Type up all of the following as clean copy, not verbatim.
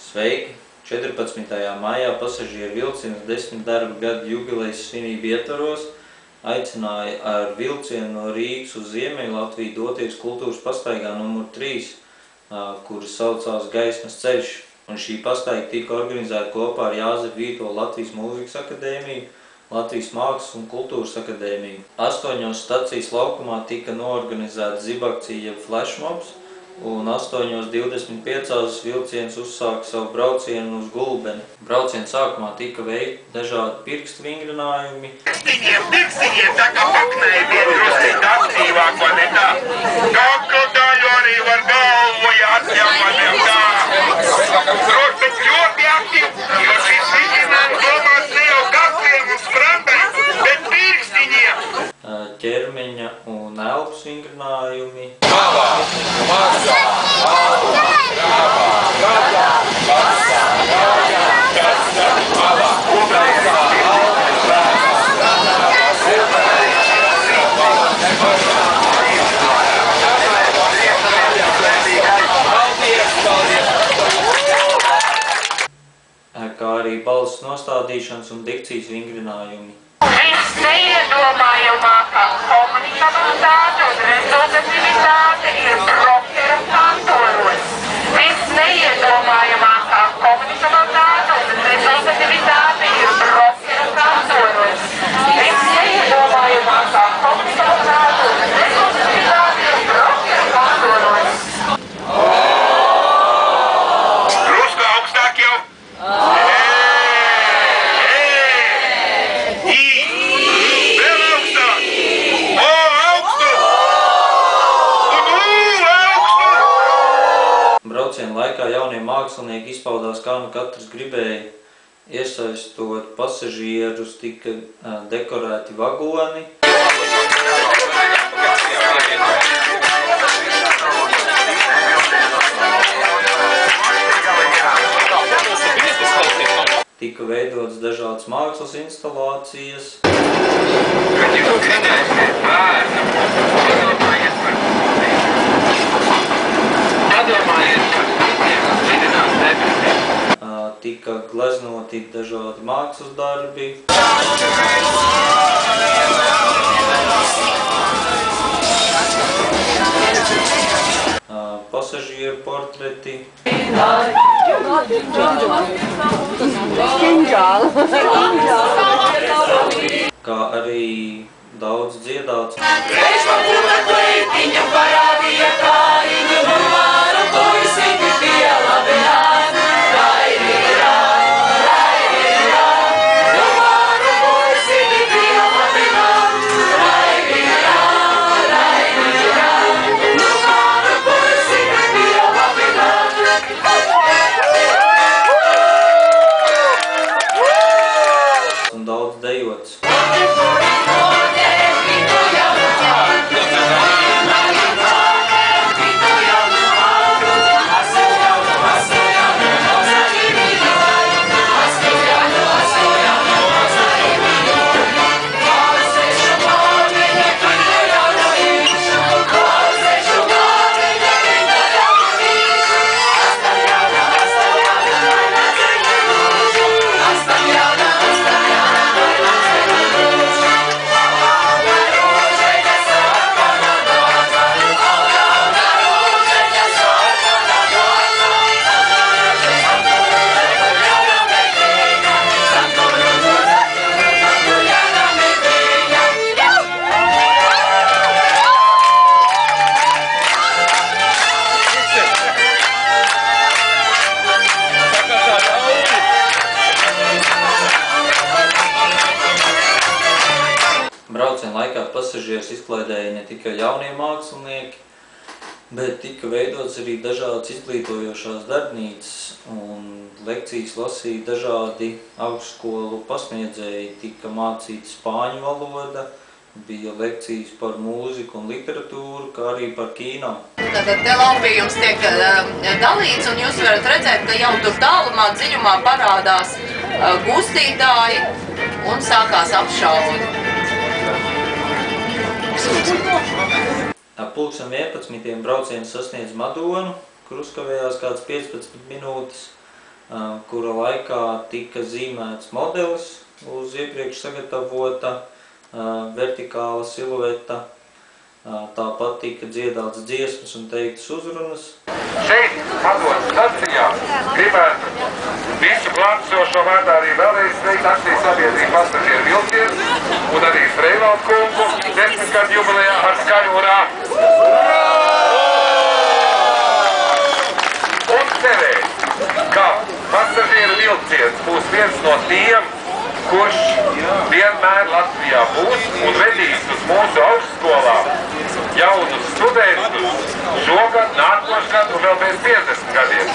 Sveiki! 14. maijā pasažieru vilciens 10 darba gadu jubilejas svinību ietvaros aicināja ar vilcienu no Rīgas uz Ziemeļlatviju doties kultūras pastaigā numur 3, kura saucās Gaismas ceļš. Un šī pastaiga tika organizēta kopā ar Jāzepu Vītolu Latvijas Mūzikas akadēmiju, Latvijas Mākslas un kultūras akadēmiju. 8 stacijas laukumā tika noorganizēta zibakcija jeb flashmobs, un 8:25 vilciens uzsāka savu braucienu uz Gulbeni. Brauciena sākumā tika veikti dažādi pirkstu vingrinājumi. Pirkstiņiem tā kā paknēja vien druscīt aktīvāk, vai ne tā? Kaklu daļu arī var galvu, ja atļauj, tā. Bet ļoti aktīvi, jo šis vingrinājums domās ne jau kakliem un sprandēm, bet pirkstiņiem. Ķermeņa un elpas vingrinājumi. Kā arī balss nostādīšanas un dikcijas vingrinājumi. Viss neiedomājamākā komunikabilitāte un rezultatīvitāte ir brokeru kantoros. Viss neiedomājamākā komunikabilitāte un rezultatīvitāte ir brokeru kantoros. Viss neiedomājamākā komunikabilitāte un rezultatīvitāte ir brokeru kantoros. Drusku augstāk jau. Brauciena laikā jaunie mākslinieki izpaudās, kā nu katrs gribēja. Iesaistot pasažierus, tika dekorēti vagoni. Tika veidotas dažādas mākslas instalācijas. Tika gleznoti dažādi mākslas darbi. Pasažieru portreti. Kā arī daudz dziedāts. Un daudz dejots. Brauciena laikā pasažierus izklaidēja ne tikai jaunie mākslinieki, bet tika veidots arī dažādas izglītojošās darbnīcas un lekcijas lasīja dažādi augstskolu pasniedzēji. Tika mācīta spāņu valoda, bija lekcijas par mūziku un literatūru, kā arī par kīno. Tātad te laupījums tiek dalīts, un jūs varat redzēt, ka jau tur tālumā dziļumā parādās gustītāji un sākās apšaudi. Ap 11. brauciens sasniedz Madonu, kur uzkavējās kāds 15 minūtes. kura laikā tika zīmēts modelis uz iepriekš sagatavota vertikāla silueta. Tāpat tika dziedāts dziesmas un teiktas uzrunas. Šeit, Madonas stacijā, gribētu visu klātsošo vārdā arī vēlreiz sveikt akcijas sabiedrību pasažieru vilcienu un arī Freivaldu kungu 10 gadu jubilejā ar skaļu urā. Un cerēt, ka pasažieru vilciens būs viens no tiem, kurš vienmēr Latvijā būs un vedīs uz mūsu augstskolām jaunus studentus šogad, nākošgad un vēl pēc 50 gadiem.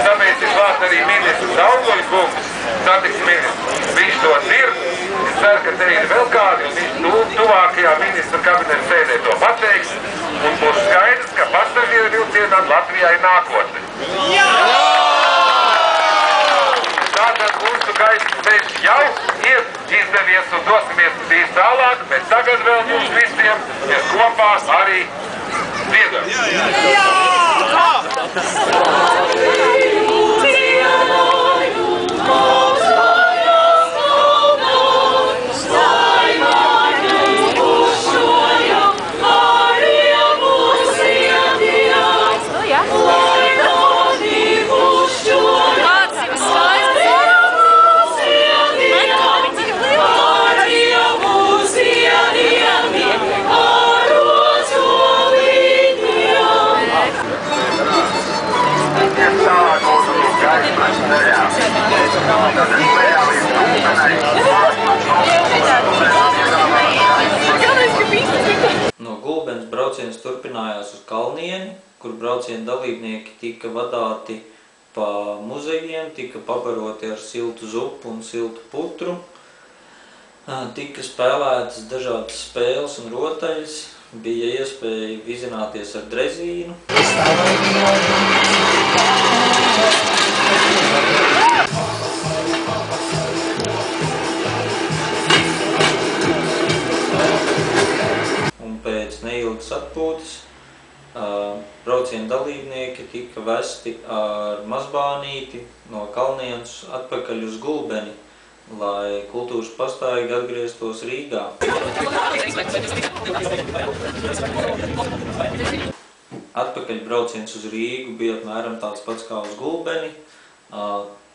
Tāpēc ir klāt arī ministrs Auguļa kungs, satiksmes ministrs. Viņš to dzird, es ceru, ka te ir vēl kādi, un viņš tuvākajā ministra kabineta sēdē to pateiks, un būs skaidrs, ka pasažieru vilcienam Latvijā ir nākotne. Tātad mūsu gaisa ceļš jau ir izdevies un dosimies drīz tālāk, bet tagad vēl mums visiem ir kopā arī dziedam. No Gulbenes brauciens turpinājās uz Kalnieni, kur brauciena dalībnieki tika vadāti pa muzejiem, tika pabaroti ar siltu zupu un siltu putru, tika spēlētas dažādas spēles un rotaļas, bija iespēja vizināties ar drezīnu. Un pēc neilgas atpūtas brauciena dalībnieki tika vesti ar mazbānīti no Kalnienes atpakaļ uz Gulbeni, lai kultūras pastaiga atgrieztos Rīgā. Atpakaļ brauciens uz Rīgu bija apmēram tāds pats kā uz Gulbeni.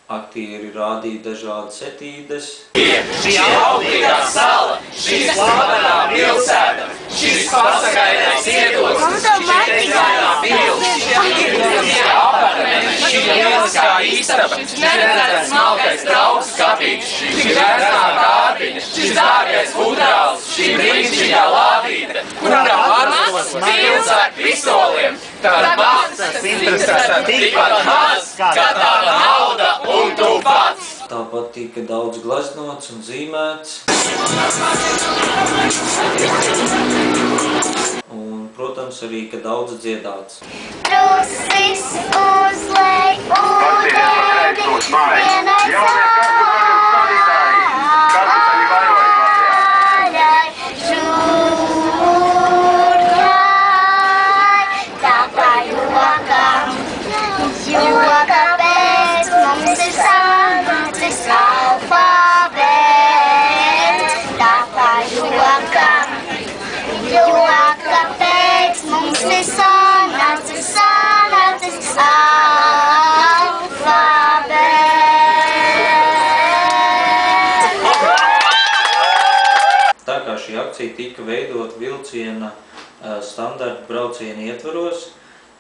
Aktieri rādīja dažādas etīdes. Šī auglīgā sala, šī slavenā pilsēta, šis pasakainais iedots, šī teicānā pils, šie apartamenti, šī lieliskā istaba, šis neredzēts smalkais trauks skatīts, šī vēstā kārtiņa, šis dārgais futrāls, šī brīnišķīgā lādīte, kurā varos pils ar pistoliem, tad maksas interesē tikpat maz, kā tāda nauda un tu pats. Tāpat tika daudz gleznots un zīmēts. Un, protams, arī, ka daudz dziedāts. Trusis uzlej ūdeni, Tā kā šī akcija tika veidot vilciena standarta brauciena ietvaros,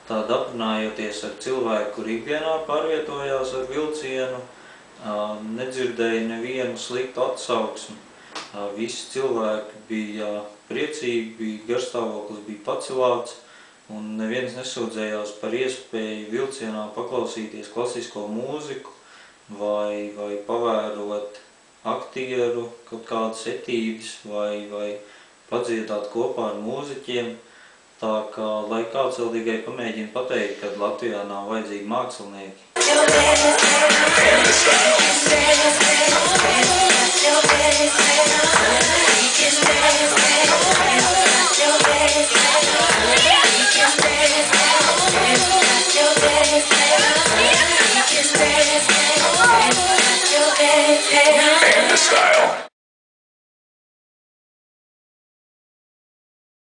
tad aprunājoties ar cilvēku, kur ikdienā pārvietojās ar vilcienu, nedzirdēja nevienu sliktu atsauksmi. Visi cilvēki bija priecīgi, bija garstāvoklis, bija pacelāts, un neviens nesūdzējās par iespēju vilcienā paklausīties klasisko mūziku vai pavērot aktieru kaut kādas etīdes vai padziedāt kopā ar mūziķiem. Tā kā, lai kāds vēl tikai pamēģina pateikt, ka Latvijā nav vajadzīgi mākslinieki. Your and the style.